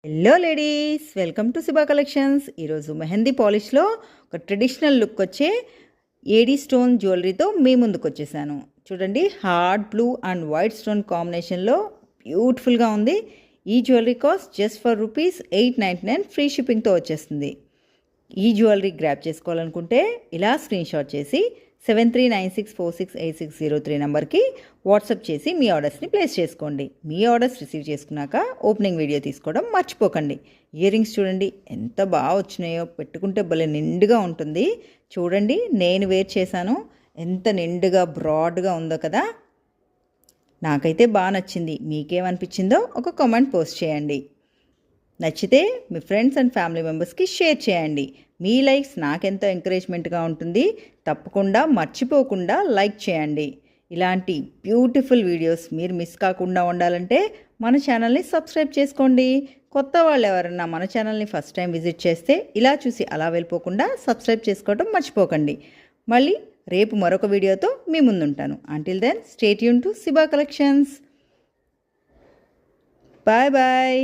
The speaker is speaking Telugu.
Hello ladies, welcome to Siba collections. ఈరోజు మెహందీ పాలిష్లో ఒక ట్రెడిషనల్ లుక్ వచ్చే ఏడీ స్టోన్ జ్యువెలరీతో మీ ముందుకు వచ్చేసాను. చూడండి, hard blue and white stone కాంబినేషన్లో బ్యూటిఫుల్గా ఉంది. ఈ jewellery cost just for ₹899 free షిప్పింగ్తో వచ్చేస్తుంది. ఈ జ్యువెలరీ గ్రాప్ చేసుకోవాలనుకుంటే ఇలా స్క్రీన్ షాట్ చేసి 7396468603 నెంబర్కి వాట్సాప్ చేసి మీ ఆర్డర్స్ని ప్లేస్ చేసుకోండి. మీ ఆర్డర్స్ రిసీవ్ చేసుకున్నాక ఓపెనింగ్ వీడియో తీసుకోవడం మర్చిపోకండి. ఇయర్ రింగ్స్ చూడండి ఎంత బాగా వచ్చినాయో, పెట్టుకుంటే భలే నిండుగా ఉంటుంది. చూడండి, నేను వేర్ చేశాను, ఎంత నిండుగా బ్రాడ్గా ఉందో కదా. నాకైతే బాగా నచ్చింది. మీకేమనిపించిందో ఒక కామెంట్ పోస్ట్ చేయండి. నచ్చితే మీ ఫ్రెండ్స్ అండ్ ఫ్యామిలీ మెంబర్స్కి షేర్ చేయండి. మీ లైక్స్ నాకెంతో ఎంకరేజ్మెంట్గా ఉంటుంది. తప్పకుండా మర్చిపోకుండా లైక్ చేయండి. ఇలాంటి బ్యూటిఫుల్ వీడియోస్ మీరు మిస్ కాకుండా ఉండాలంటే మన ఛానల్ని సబ్స్క్రైబ్ చేసుకోండి. కొత్త వాళ్ళు ఎవరన్నా మన ఛానల్ని ఫస్ట్ టైం విజిట్ చేస్తే ఇలా చూసి అలా వెళ్ళిపోకుండా సబ్స్క్రైబ్ చేసుకోవడం మర్చిపోకండి. మళ్ళీ రేపు మరొక వీడియోతో మీ ముందుంటాను. Until then stay tune to Siba collections. Bye bye.